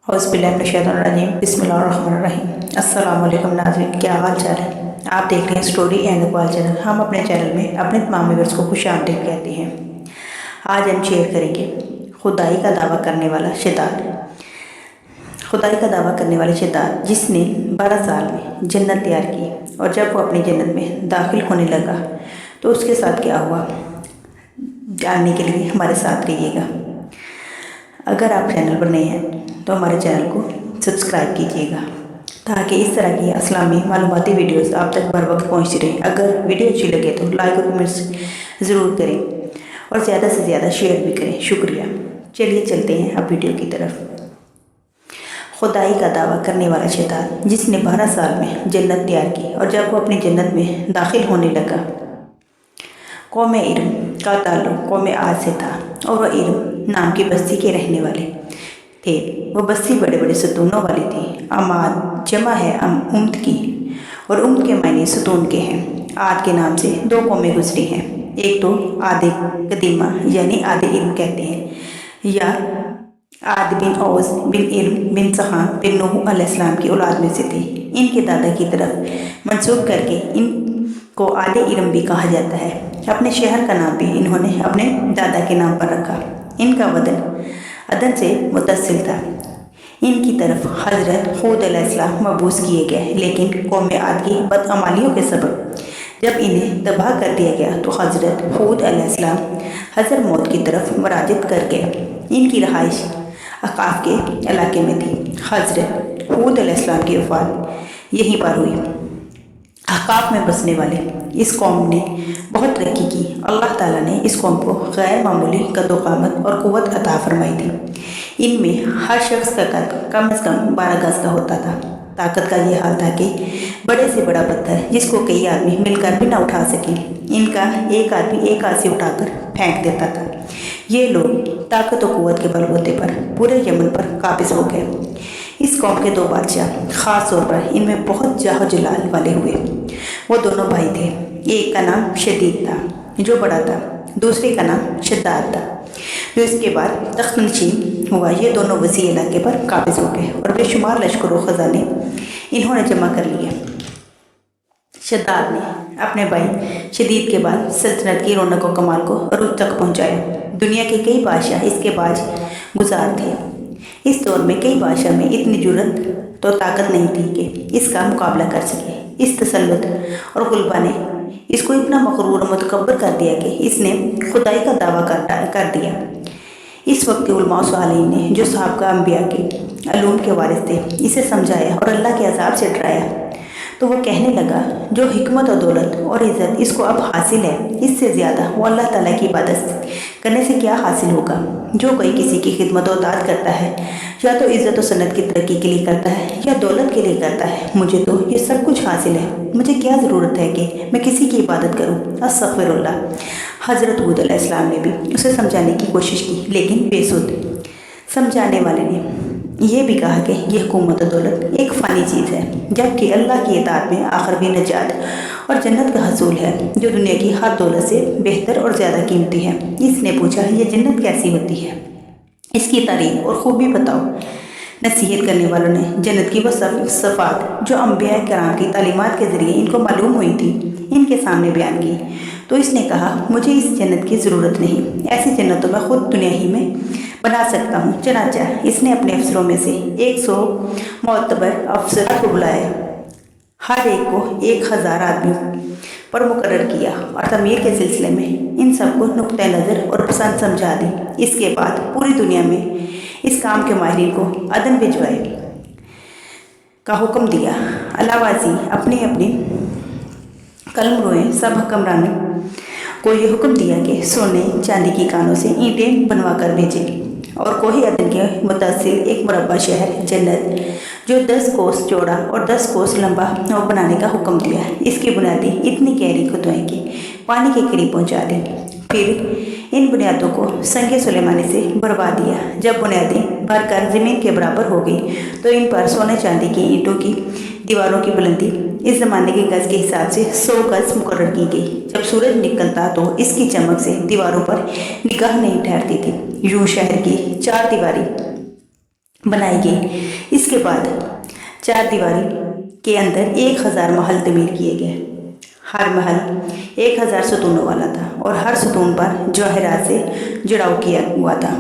औज़ुबिल्लाहिमिनश्शैतानिर्रजीम बिस्मिल्लाहिर्रहमानिर्रहीम। अस्सलाम वालेकुम नाज़रीन, क्या हाल चाल है। आप देख रहे हैं स्टोरी एंड इकबाल चैनल। हम अपने चैनल में अपने तमाम व्यूअर्स को खुशामदीद कहते हैं। आज हम शेयर करेंगे खुदाई का दावा करने वाला शैतान। खुदाई का दावा करने वाले शैतान जिसने 12 साल में जन्नत तैयार की और जब वो अपनी जन्नत में दाखिल होने लगा तो उसके साथ क्या हुआ, जानने के लिए हमारे साथ रहिएगा। अगर आप चैनल पर नए हैं तो हमारे चैनल को सब्सक्राइब कीजिएगा ताकि इस तरह की इस्लामी मालूमाती वीडियोस आप तक बर वक्त पहुँचती रहें। अगर वीडियो अच्छी लगे तो लाइक और कमेंट्स ज़रूर करें और ज़्यादा से ज़्यादा शेयर भी करें। शुक्रिया। चलिए चलते हैं अब वीडियो की तरफ। खुदाई का दावा करने वाला शैतान जिसने 12 साल में जन्नत तैयार की और जब वो अपनी जन्नत में दाखिल होने लगा, कौम इरम का ताल्लुक़ कौम आद से था और वह इरम नाम की बस्ती के रहने वाले थे। वो बस्ती बड़े बड़े सतूनों वाली थी। अमाद जमा है उम्द की और उम्द के मायने सतून के हैं। आद के नाम से 2 कौमें गुजरी हैं। एक तो आद कदीमा यानी आद इल्म कहते हैं या आद बिन औस बिन इल्म बिन सहा बिन नूह अलैहिस्सलाम की औलाद में से थे। इनके दादा की तरफ मंसूब करके इनको आद इल्म भी कहा जाता है। अपने शहर का नाम भी इन्होंने अपने दादा के नाम पर रखा। इनका वतन अदन से मुतसिल था। इनकी तरफ हज़रत हूद अलैहिस्सलाम मबूस किए गए, लेकिन कौम आद की बदअमालियों के सबब जब इन्हें तबाह कर दिया गया तो हज़रत हूद अलैहिस्सलाम हज़र मौत की तरफ मराजित कर गए। इनकी रहाइश अकाफ के इलाके में थी। हज़रत हूद अलैहिस्सलाम की वफ़ात यहीं पर हुई। अकाफ में बसने वाले इस कौम ने बहुत तरक्की की। अल्लाह ताला ने इस कौम को गैर मामूली कद्दो-क़ामत और क़ुव्वत अता फरमाई थी। इनमें हर शख्स का कद कम से कम 12 गज का होता था। ताकत का ये हाल था कि बड़े से बड़ा पत्थर जिसको कई आदमी मिलकर भी ना उठा सके, इनका एक आदमी एक हाथ से उठाकर फेंक देता था। ये लोग ताकत और क़ुव्वत के बलबूते पर पूरे यमन पर काबिज हो गए। इस कौम के 2 बादशाह ख़ास तौर पर इनमें बहुत जाह जलाल वाले हुए। वो दोनों भाई थे। एक का नाम शदीद था जो बड़ा था, दूसरे का नाम शद्दाद था जो इसके बाद तख्त नशीन हुआ। ये दोनों वसी इलाके पर काबिज हो गए और बेशुमार लश्कर व ख़जाने इन्होंने जमा कर लिए। शद्दाद ने अपने भाई शदीद के बाद सल्तनत की रौनक व कमाल को अरूज तक पहुँचाया। दुनिया के कई बादशाह इसके बाज गुजार थे। इस दौर में कई बादशाह में इतनी जुर्रत तो ताकत नहीं थी कि इसका मुकाबला कर सके। इस तसल्लुत और गुलबा ने इसको इतना मगरूर और मुतकब्बर कर दिया कि इसने खुदाई का दावा कर दिया। इस वक्त के उलमा सालिहीन ने जो साहबका अंबिया के अलूम के वारिस थे इसे समझाया और अल्लाह के अज़ाब से डराया तो वह कहने लगा, जो हिकमत और दौलत और इज़्ज़त इसको अब हासिल है, इससे ज़्यादा वो अल्लाह ताला की इबादत करने से क्या हासिल होगा। जो कोई किसी की खिदमत और दाद करता है या तो इज़्ज़त और सनत की तरक्की के लिए करता है या दौलत के लिए करता है, मुझे तो ये सब कुछ हासिल है। मुझे क्या ज़रूरत है कि मैं किसी की इबादत करूँ। अस्तग़फिरुल्लाह। हज़रत हूद अलैहिस्सलाम ने भी उसे समझाने की कोशिश की, लेकिन बेसुध। समझाने वाले ने यह भी कहा कि यह हुकूमत और दौलत एक फ़ानी चीज़ है, जबकि अल्लाह की इताअत में आखिर भी नजात और जन्नत का हसूल है जो दुनिया की हर दौलत से बेहतर और ज़्यादा कीमती है। इसने पूछा, यह जन्नत कैसी होती है, इसकी तारीफ और खूबी बताओ। नसीहत करने वालों ने जन्नत की वह सफ़ात जो अंबिया किराम की तालीमात के ज़रिए इनको मालूम हुई थी इनके सामने बयान की। तो इसने कहा, मुझे इस जन्नत की ज़रूरत नहीं, ऐसी जन्नत तो मैं ख़ुद दुनिया ही में बना सकता हूँ। चनाचा इसने अपने अफसरों में से 100 मोतबर अफसर को बुलाया, हर एक को 1000 आदमी पर मुकर्रर किया और तमीर के सिलसिले में इन सबको नुक्ता नज़र और पसंद समझा दी। इसके बाद पूरी दुनिया में इस काम के माहिरीन को अदन भिजवाए का हुक्म दिया। अलावाजी अपने अपने कलम रोए सब हुक्मरानों को ये हुक्म दिया कि सोने चांदी की कानों से ईंटें बनवा कर भेजें और कोही अदन के मुतसिल एक मुरब्बा शहर जन्नत जो 10 कोस चौड़ा और 10 कोस लंबा बनाने का हुक्म दिया। इसकी बुनियादी इतनी गहरी खुदाई कि पानी के करीब पहुंचा दी। फिर इन बुनियादों को संगे सुलेमानी से भरवा दिया। जब बुनियादें भरकर ज़मीन के बराबर हो गई तो इन पर सोने चांदी की ईंटों की दीवारों की बुलंदी इस ज़माने के गज़ के हिसाब से 100 गज़ मुकर्रर की गई। जब सूरज निकलता तो इसकी चमक से दीवारों पर निगाह नहीं ठहरती थी। यूं शहर की 4 दीवारी बनाई गई। इसके बाद चार दीवारी के अंदर 1000 महल तमीर किए गए। हर महल 1000 सतूनों वाला था और हर सतून पर जवाहरात से जुड़ाव किया हुआ था।